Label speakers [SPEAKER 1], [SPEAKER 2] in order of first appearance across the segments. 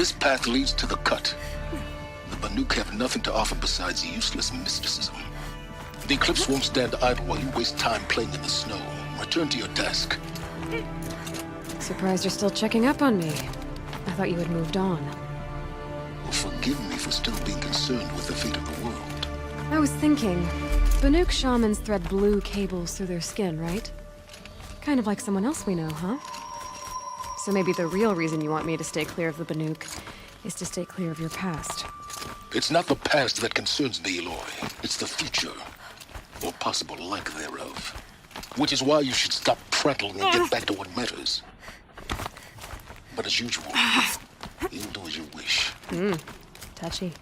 [SPEAKER 1] This path leads to the cut. The Banuk have nothing to offer besides useless mysticism. The Eclipse won't stand idle while you waste time playing in the snow. Return to your task.
[SPEAKER 2] Surprised you're still checking up on me. I thought you had moved on.
[SPEAKER 1] Well, forgive me for still being concerned with the fate of the world.
[SPEAKER 2] I was thinking, Banuk shamans thread blue cables through their skin, right? Kind of like someone else we know, huh? So maybe the real reason you want me to stay clear of the Banuk is to stay clear of your past.
[SPEAKER 1] It's not the past that concerns me, Eloy. It's the future. Or possible lack thereof. Which is why you should stop prattling and get back to what matters. But as usual, you'll do as you wish.
[SPEAKER 2] Touchy.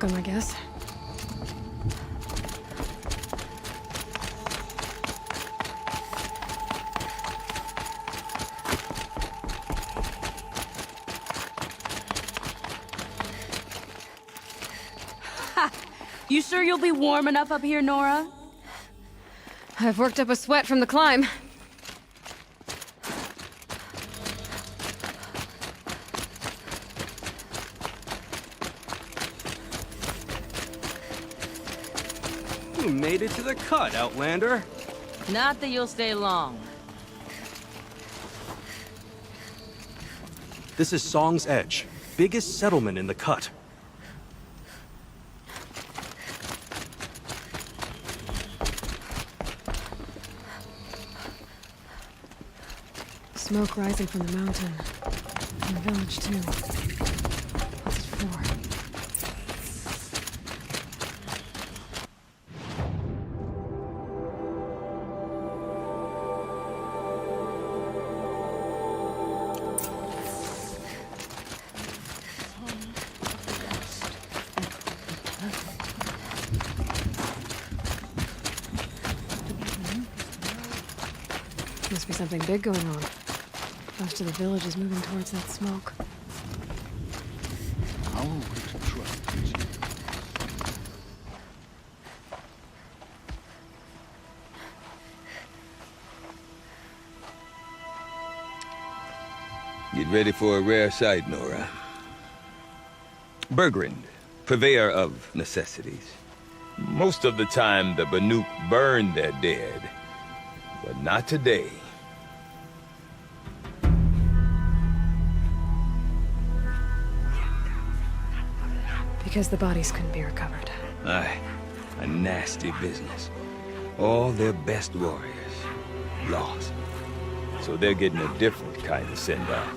[SPEAKER 2] welcome, I guess.
[SPEAKER 3] You sure you'll be warm enough up here, Nora?
[SPEAKER 2] I've worked up a sweat from the climb.
[SPEAKER 4] You made it to the cut, Outlander.
[SPEAKER 3] Not that you'll stay long.
[SPEAKER 4] This is Song's Edge, biggest settlement in the cut.
[SPEAKER 2] Smoke rising from the mountain. And the village, too. What's it for? Must be something big going on. Most of the village is moving towards that smoke.
[SPEAKER 1] How are we to trust these?
[SPEAKER 5] Get ready for a rare sight, Nora. Bergrand, purveyor of necessities. Most of the time, the Banuk burn their dead. But not today.
[SPEAKER 2] Because the bodies couldn't be recovered.
[SPEAKER 5] Aye, a nasty business. All their best warriors lost. So they're getting a different kind of send-off.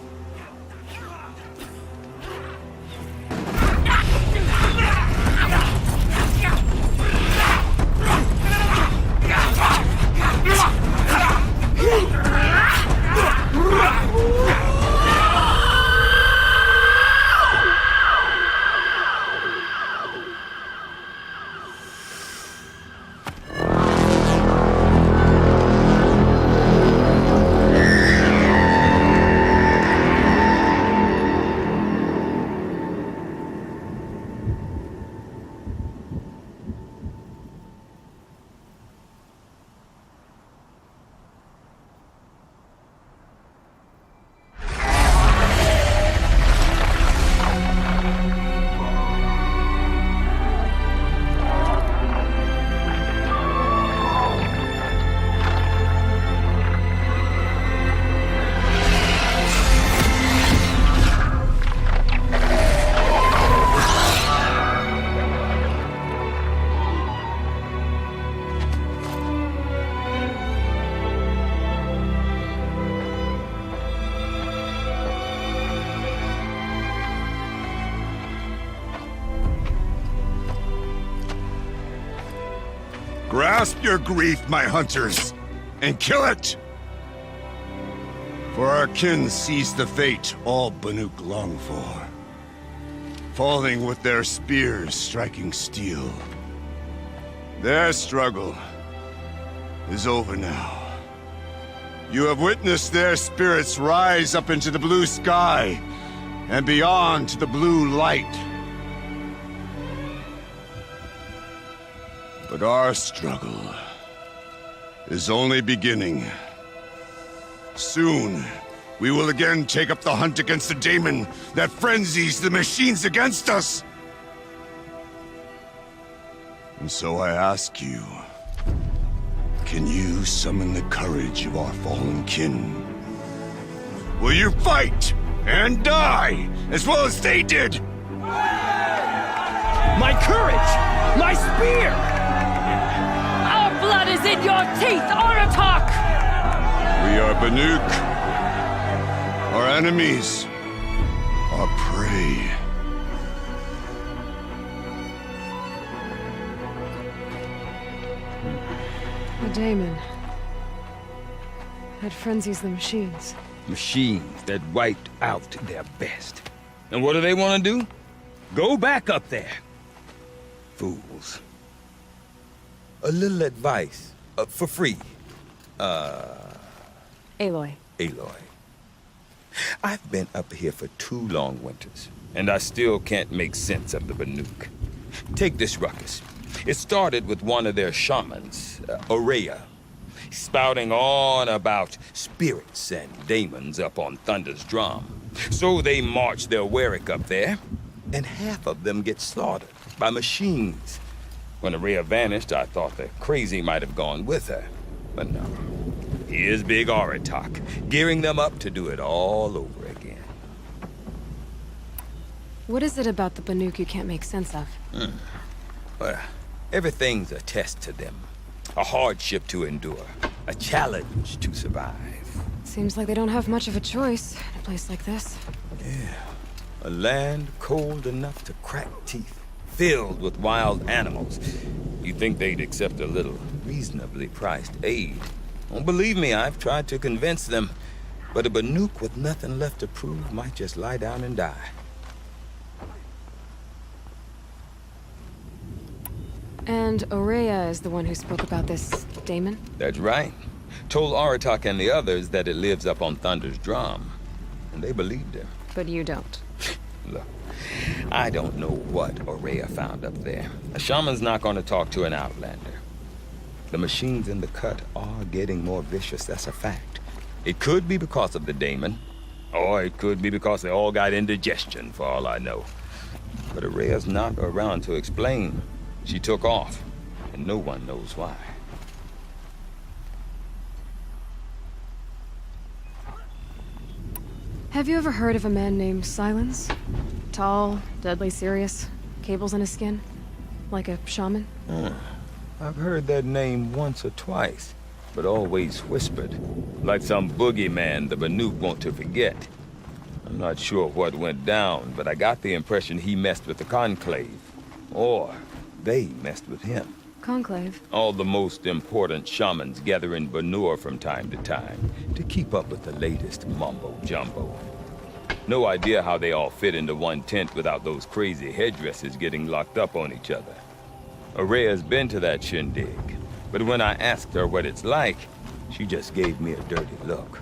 [SPEAKER 6] Grasp your grief, my hunters, and kill it! For our kin sees the fate all Banuk long for. Falling with their spears striking steel. Their struggle is over now. You have witnessed their spirits rise up into the blue sky and beyond to the blue light. But our struggle is only beginning. Soon, we will again take up the hunt against the daemon that frenzies the machines against us. And so I ask you, can you summon the courage of our fallen kin? Will you fight and die as well as they did?
[SPEAKER 7] My courage! My spear!
[SPEAKER 3] Our blood is in your teeth, Aratak!
[SPEAKER 6] We are Banuk. Our enemies are prey.
[SPEAKER 2] The daemon. That frenzies the machines.
[SPEAKER 5] Machines that wiped out their best. And what do they want to do? Go back up there. Fools. A little advice, for free.
[SPEAKER 2] Aloy.
[SPEAKER 5] Aloy. I've been up here for 2 long winters, and I still can't make sense of the Banuk. Take this ruckus. It started with one of their shamans, Aurea, spouting on about spirits and demons up on Thunder's drum. So they march their Warwick up there, and half of them get slaughtered by machines. When Aurea vanished, I thought the crazy might have gone with her. But no. Here's Big Aratak, gearing them up to do it all over again.
[SPEAKER 2] What is it about the Banuk you can't make sense of?
[SPEAKER 5] Well, everything's a test to them. A hardship to endure. A challenge to survive.
[SPEAKER 2] Seems like they don't have much of a choice in a place like this.
[SPEAKER 5] Yeah. A land cold enough to crack teeth. Filled with wild animals. You'd think they'd accept a little reasonably priced aid. Don't believe me, I've tried to convince them. But a Banuk with nothing left to prove might just lie down and die.
[SPEAKER 2] And Aurea is the one who spoke about this daemon?
[SPEAKER 5] That's right. Told Aratak and the others that it lives up on Thunder's drum. And they believed him.
[SPEAKER 2] But you don't.
[SPEAKER 5] Look, I don't know what Aurea found up there. A shaman's not going to talk to an outlander. The machines in the cut are getting more vicious, that's a fact. It could be because of the daemon, or it could be because they all got indigestion, for all I know. But Aurea's not around to explain. She took off, and no one knows why.
[SPEAKER 2] Have you ever heard of a man named Silence? Tall, deadly serious, cables in his skin? Like a shaman?
[SPEAKER 5] I've heard that name once or twice, but always whispered. Like some boogeyman the Banuk want to forget. I'm not sure what went down, but I got the impression he messed with the Conclave. Or they messed with him.
[SPEAKER 2] Conclave?
[SPEAKER 5] All the most important shamans gather in Banur from time to time to keep up with the latest mumbo-jumbo. No idea how they all fit into one tent without those crazy headdresses getting locked up on each other. Aurea's been to that shindig, but when I asked her what it's like, she just gave me a dirty look.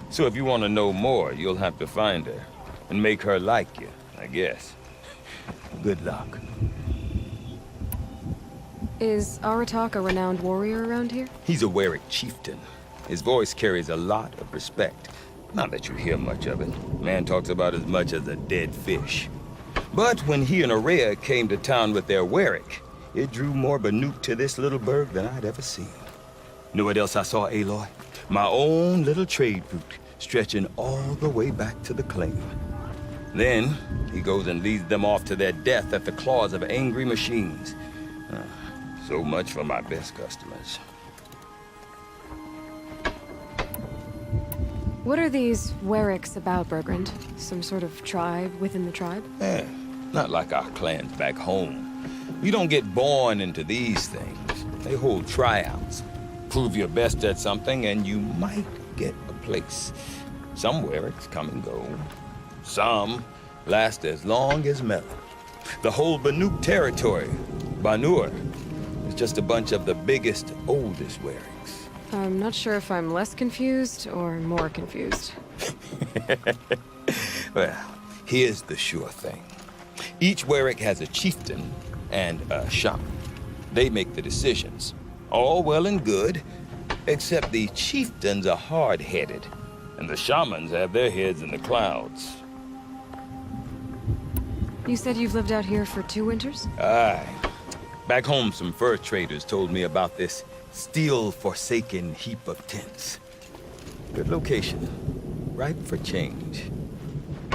[SPEAKER 5] So if you want to know more, you'll have to find her and make her like you, I guess. Good luck.
[SPEAKER 2] Is Aratak a renowned warrior around here?
[SPEAKER 5] He's a Warwick chieftain. His voice carries a lot of respect. Not that you hear much of it. Man talks about as much as a dead fish. But when he and Aurea came to town with their Warwick, it drew more Banuk to this little burg than I'd ever seen. Know what else I saw, Aloy? My own little trade route, stretching all the way back to the claim. Then, he goes and leads them off to their death at the claws of angry machines. So much for my best customers.
[SPEAKER 2] What are these Warwicks about, Bergrand? Some sort of tribe within the tribe?
[SPEAKER 5] Not like our clans back home. You don't get born into these things. They hold tryouts. Prove your best at something and you might get a place. Some Warwicks come and go. Some last as long as Melon. The whole Banuk territory, Banur, is just a bunch of the biggest, oldest Warwicks.
[SPEAKER 2] I'm not sure if I'm less confused or more confused.
[SPEAKER 5] Well, here's the sure thing. Each Warwick has a chieftain and a shaman. They make the decisions. All well and good, except the chieftains are hard-headed, and the shamans have their heads in the clouds.
[SPEAKER 2] You said you've lived out here for 2 winters?
[SPEAKER 5] Aye. Back home, some fur traders told me about this steel-forsaken heap of tents. Good location. Ripe for change.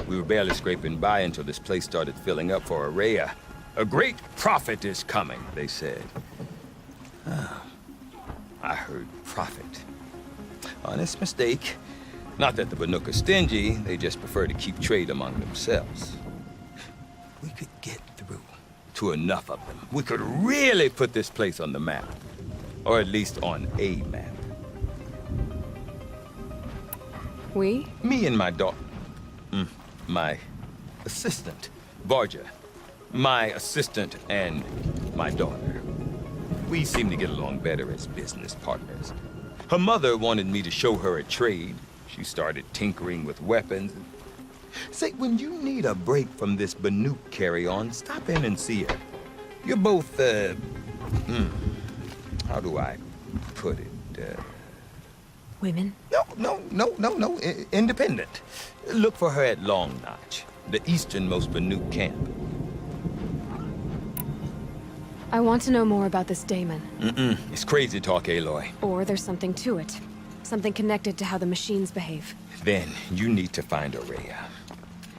[SPEAKER 5] We were barely scraping by until this place started filling up for Aurea. A great prophet is coming, they said. I heard prophet. Honest mistake. Not that the Banuk are stingy, they just prefer to keep trade among themselves. We could get through to enough of them. We could really put this place on the map. Or at least on a map.
[SPEAKER 2] We?
[SPEAKER 5] Me and my daughter. My assistant, Varja. My assistant and with my daughter. We seem to get along better as business partners. Her mother wanted me to show her a trade. She started tinkering with weapons. Say, when you need a break from this Banuk carry-on, stop in and see her. You're both, how do I put it?
[SPEAKER 2] Women?
[SPEAKER 5] No. Independent. Look for her at Long Notch, the easternmost Banuk camp.
[SPEAKER 2] I want to know more about this daemon.
[SPEAKER 5] It's crazy talk, Aloy.
[SPEAKER 2] Or there's something to it. Something connected to how the machines behave.
[SPEAKER 5] Then you need to find Aurea.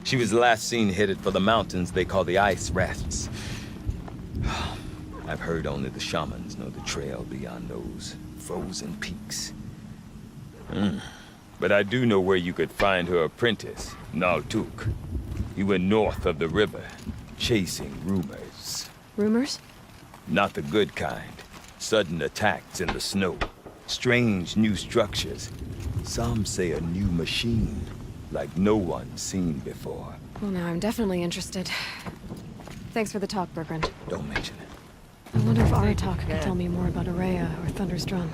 [SPEAKER 5] She was last seen headed for the mountains they call the Ice Rafts. I've heard only the shamans know the trail beyond those frozen peaks. But I do know where you could find her apprentice, Naltuk. He went north of the river, chasing rumors.
[SPEAKER 2] Rumors?
[SPEAKER 5] Not the good kind. Sudden attacks in the snow. Strange new structures. Some say a new machine, like no one's seen before.
[SPEAKER 2] Well, now I'm definitely interested. Thanks for the talk, Bergrand.
[SPEAKER 5] Don't mention it.
[SPEAKER 2] I wonder if Aratak could tell me more about Aurea or Thunder's drum.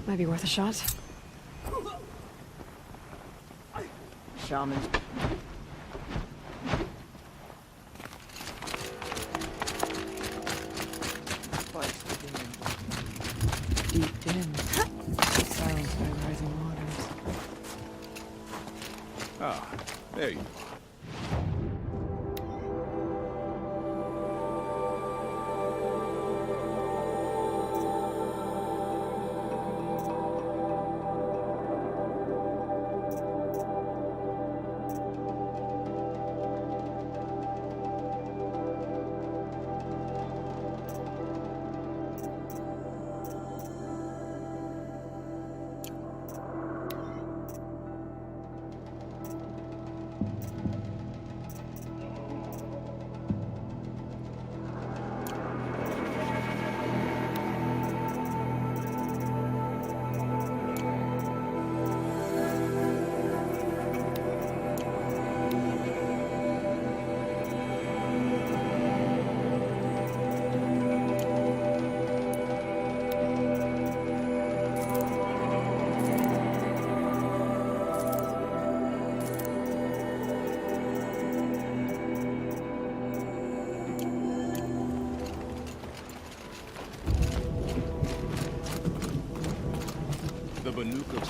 [SPEAKER 2] Might be worth a shot.
[SPEAKER 3] Shaman.
[SPEAKER 8] Deep in, silenced by rising waters.
[SPEAKER 6] Ah, there you are.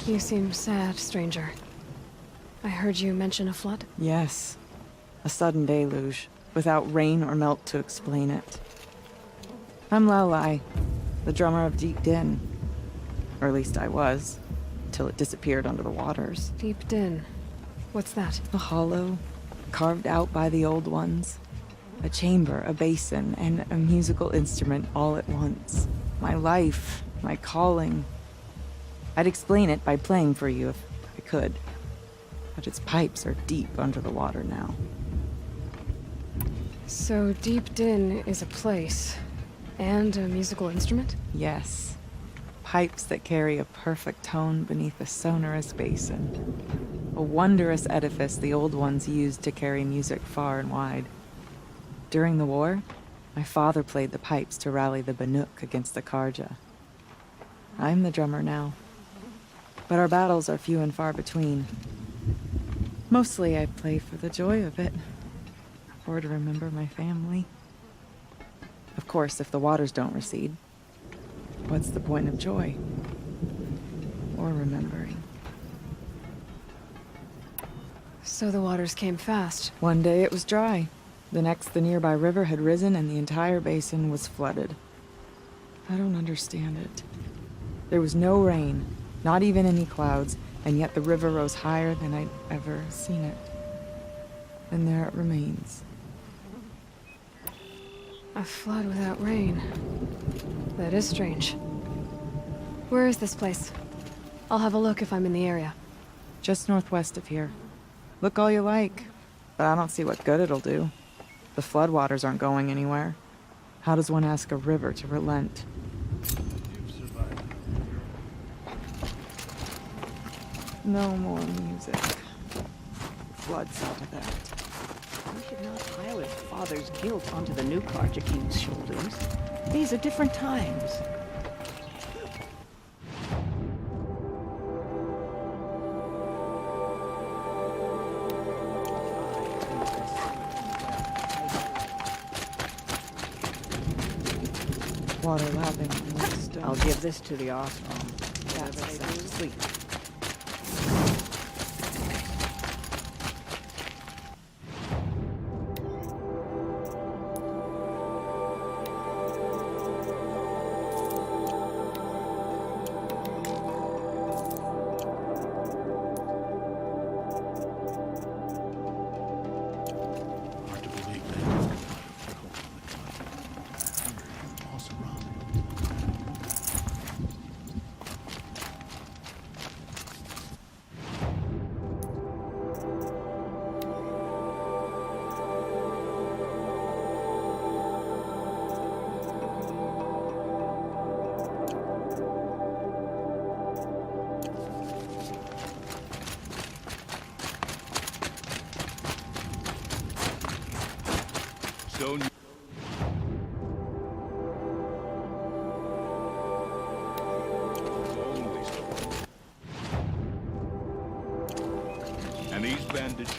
[SPEAKER 2] You seem sad, stranger. I heard you mention a flood.
[SPEAKER 8] Yes. A sudden deluge, without rain or melt to explain it. I'm Laolai, the drummer of Deep Din. Or at least I was, till it disappeared under the waters.
[SPEAKER 2] Deep Din. What's that?
[SPEAKER 8] A hollow, carved out by the old ones. A chamber, a basin, and a musical instrument all at once. My life, my calling. I'd explain it by playing for you if I could. But its pipes are deep under the water now.
[SPEAKER 2] So Deep Din is a place. And a musical instrument?
[SPEAKER 8] Yes. Pipes that carry a perfect tone beneath a sonorous basin. A wondrous edifice the old ones used to carry music far and wide. During the war, my father played the pipes to rally the Banuk against the Karja. I'm the drummer now. But our battles are few and far between. Mostly I play for the joy of it. Or to remember my family. Of course, if the waters don't recede, what's the point of joy? Or remembering?
[SPEAKER 2] So the waters came fast.
[SPEAKER 8] One day it was dry. The next, the nearby river had risen and the entire basin was flooded. I don't understand it. There was no rain. Not even any clouds, and yet the river rose higher than I'd ever seen it. And there it remains.
[SPEAKER 2] A flood without rain. That is strange. Where is this place? I'll have a look if I'm in the area.
[SPEAKER 8] Just northwest of here. Look all you like, but I don't see what good it'll do. The floodwaters aren't going anywhere. How does one ask a river to relent? No more music. Flood saw to that.
[SPEAKER 7] We should not pile his father's guilt onto the new King's shoulders. These are different times.
[SPEAKER 8] Water lapping on the stone.
[SPEAKER 7] I'll give this to the Osmond. That's sweet.
[SPEAKER 1] Hard to believe, man. Boss around.
[SPEAKER 6] So and these bandits.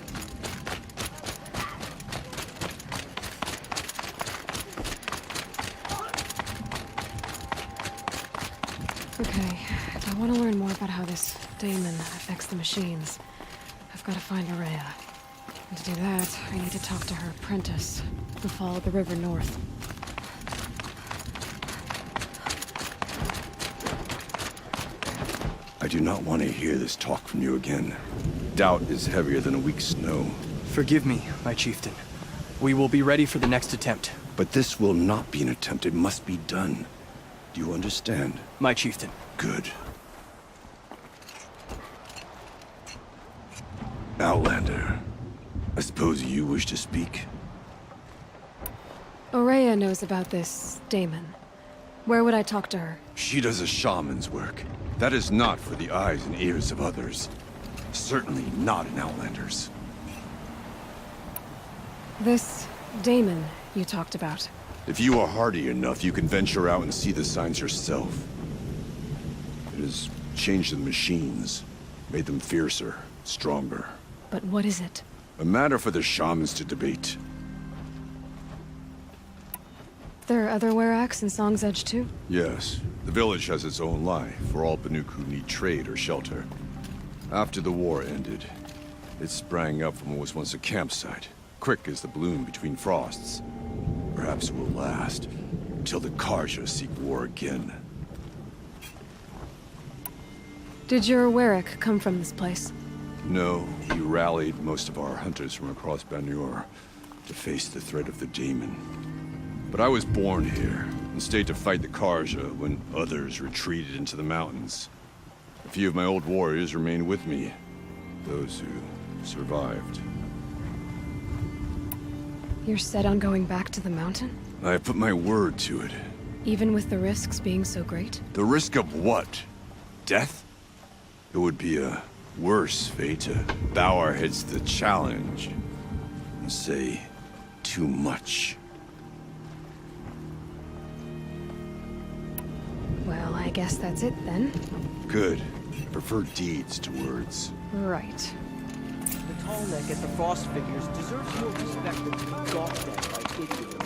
[SPEAKER 2] Okay, if I want to learn more about how this daemon affects the machines, I've got to find Araya. And to do that, I need to talk to her apprentice, who followed the river north.
[SPEAKER 6] I do not want to hear this talk from you again. Doubt is heavier than a week's snow.
[SPEAKER 9] Forgive me, my chieftain. We will be ready for the next attempt.
[SPEAKER 6] But this will not be an attempt. It must be done. Do you understand?
[SPEAKER 9] My chieftain.
[SPEAKER 6] Good. Outlander, I suppose you wish to speak?
[SPEAKER 2] Araya knows about this daemon. Where would I talk to her?
[SPEAKER 6] She does a shaman's work. That is not for the eyes and ears of others. Certainly not an Outlander's.
[SPEAKER 2] This daemon you talked about.
[SPEAKER 6] If you are hardy enough, you can venture out and see the signs yourself. It has changed the machines, made them fiercer, stronger.
[SPEAKER 2] But what is it?
[SPEAKER 6] A matter for the shamans to debate.
[SPEAKER 2] There are other Weraks in Song's Edge too?
[SPEAKER 6] Yes, the village has its own life for all Banuk who need trade or shelter. After the war ended, it sprang up from what was once a campsite, quick as the bloom between frosts. Perhaps it will last, until the Karja seek war again.
[SPEAKER 2] Did your Werak come from this place?
[SPEAKER 6] No, he rallied most of our hunters from across Banur to face the threat of the demon. But I was born here, and stayed to fight the Karja when others retreated into the mountains. A few of my old warriors remained with me, those who survived.
[SPEAKER 2] You're set on going back to the mountain?
[SPEAKER 6] I put my word to it.
[SPEAKER 2] Even with the risks being so great?
[SPEAKER 6] The risk of what? Death? It would be a worse fate to bow our heads to the challenge and say too much.
[SPEAKER 2] Well, I guess that's it then.
[SPEAKER 6] Good. Prefer deeds to words.
[SPEAKER 2] Right.
[SPEAKER 7] The tall neck at the Frost figures deserves more respect than to be gawked at by idiots.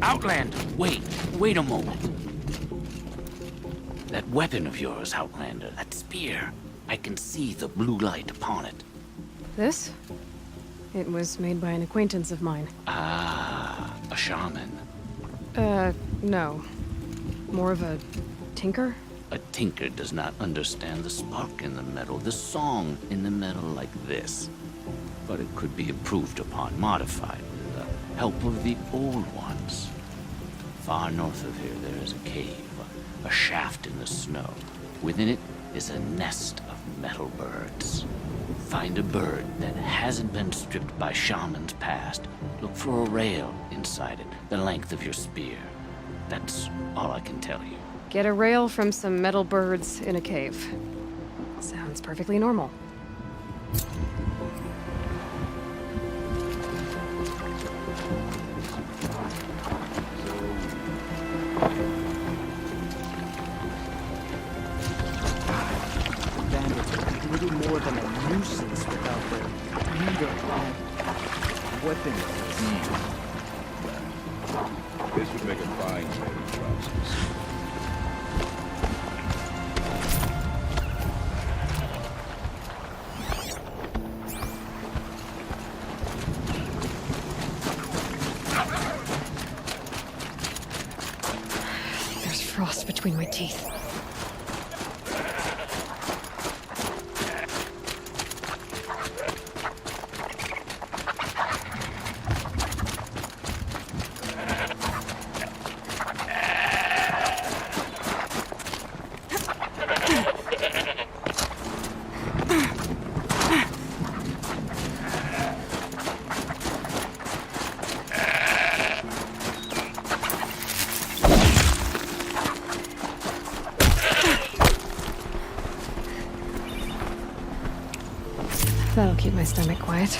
[SPEAKER 10] Outlander, wait a moment. That weapon of yours, Outlander, that spear, I can see the blue light upon it.
[SPEAKER 2] This? It was made by an acquaintance of mine.
[SPEAKER 10] Ah, a shaman.
[SPEAKER 2] No. More of a tinker?
[SPEAKER 10] A tinker does not understand the spark in the metal, the song in the metal like this. But it could be improved upon, modified with the help of the old ones. Far north of here, there is a cave, a shaft in the snow. Within it is a nest of metal birds. Find a bird that hasn't been stripped by shamans past. Look for a rail inside it, the length of your spear. That's all I can tell you.
[SPEAKER 2] Get a rail from some metal birds in a cave. Sounds perfectly normal.
[SPEAKER 11] Bandits would be little more than a nuisance without their leader and weapons.
[SPEAKER 5] This would make a fine pair of trousers.
[SPEAKER 2] There's frost between my teeth. That'll keep my stomach quiet.